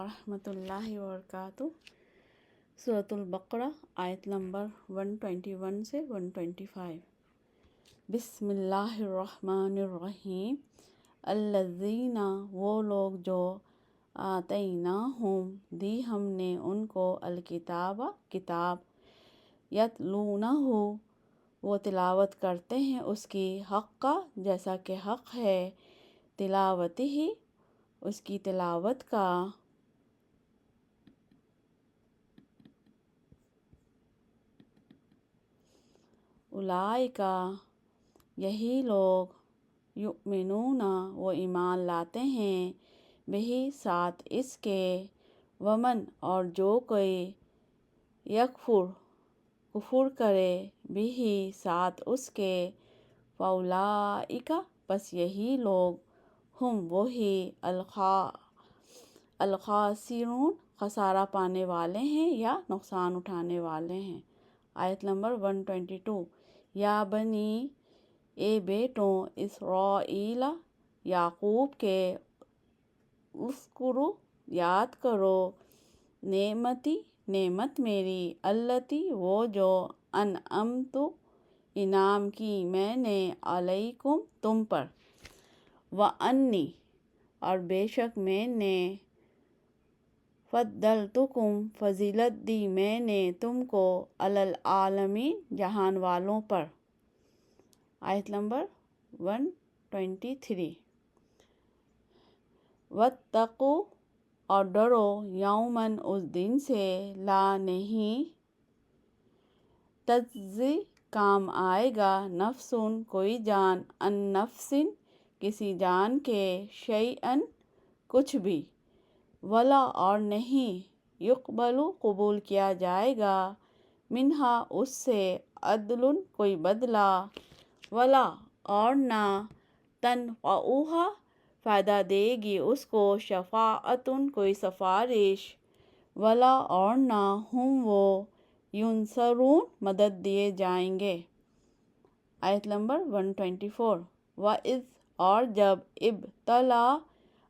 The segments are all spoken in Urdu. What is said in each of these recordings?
ورحمۃ اللہ وبرکاتہ۔ سورۃ البقرہ آیت نمبر 121 سے 125۔ بسم اللہ الرحمن الرحیم۔ الذین، وہ لوگ جو آتیناہم، دی ہم نے ان کو، الکتاب، کتاب، یتلونہ، وہ تلاوت کرتے ہیں اس کی، حق، جیسا کہ حق ہے، تلاوتہ، اس کی تلاوت کا، اولئک، یہی لوگ، یؤمنون، وہ ایمان لاتے ہیں، بہ، ساتھ اس کے، ومن، اور جو کوئی، یکفر، کفر کرے، بہ، ساتھ اس کے، فاولئک، پس یہی لوگ، ہم، وہی، الخاسرون، خسارہ پانے والے ہیں یا نقصان اٹھانے والے ہیں۔ آیت نمبر 122۔ یا بنی، اے بیٹوں، اسرائیل، یعقوب کے، اذکروا، یاد کرو، نعمتی، نعمت میری، التی، وہ جو، انعمت، انعام کی میں نے، علیکم، تم پر، وانی، اور بے شک میں نے، فضلتکم، فضیلت دی میں نے تم کو، علی العالمین، جہان والوں پر۔ آیت نمبر 123۔ واتقوا، اور ڈرو، یوماً، اس دن سے، لا، نہیں، تجزی، کام آئے گا، نفس، کوئی جان، عن نفس، کسی جان کے، شیئا، کچھ بھی، ولا، اور نہیں، یقبل، قبول کیا جائے گا، منہا، اس سے، عدل، کوئی بدلہ، ولا، اور نہ، تنفعہا، فائدہ دے گی اس کو، شفاعۃ، کوئی سفارش، ولا، اور نہ، ہم، وہ، ینصرون، مدد دیے جائیں گے۔ آیت نمبر 124۔ وَإِذْ، اور جب، ابتلا،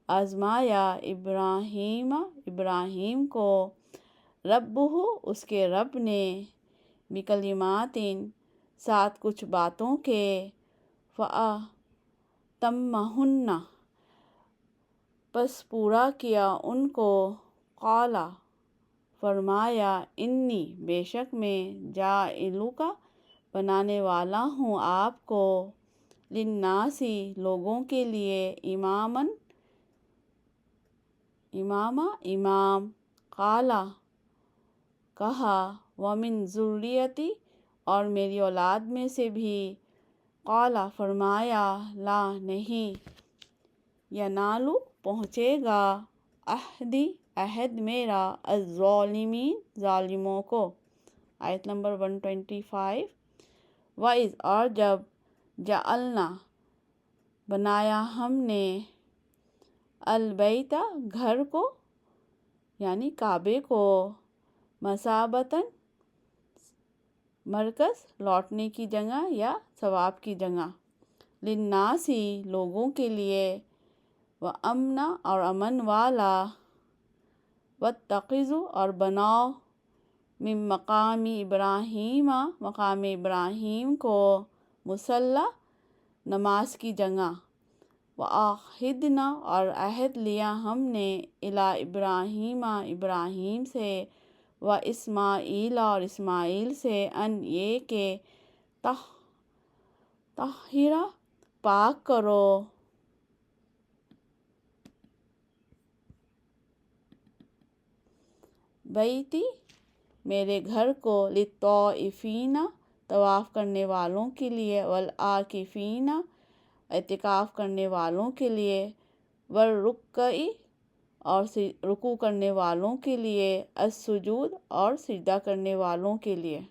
آزمایا، ابراہیم، ابراہیم کو، ربہ، اس کے رب نے، بکلمات، ساتھ کچھ باتوں کے، فَأَتَمَّہُنَّ، پس پورا کیا ان کو، قال، فرمایا، انی، بے شک میں، جاعلک، بنانے والا ہوں آپ کو، للناس، لوگوں کے لیے، امام، قال، کہا، ومن ذریتی، اور میری اولاد میں سے بھی، قال، فرمایا، لا، نہیں، ینال، پہنچے گا، عہدی، عہد میرا، الظالمین، ظالموں کو۔ آیت نمبر 125۔ وَإِذْ، اور جب، جعلنا، بنایا ہم نے، البیت، گھر کو، یعنی کعبے کو، مثابۃ، مرکز، لوٹنے کی جگہ یا ثواب کی جگہ، للناس، لوگوں کے لیے، وامنا، اور امن والا، واتخذوا، اور بناؤ، من مقام ابراہیم، مقام ابراہیم کو، مصلی، نماز کی جگہ، وعہدنا، اور عہد لیا ہم نے، الی ابراہیم، ابراہیم سے، واسماعیل، اور اسماعیل سے، ان، یہ کہ، طہر، پاک کرو، بیتی، میرے گھر کو، للطائفین، طواف کرنے والوں کے لیے، والعاکفین، اعتکاف کرنے والوں کے لیے، والرکع، اور رکوع کرنے والوں کے لیے، السجود، اور سجدہ کرنے والوں کے لیے۔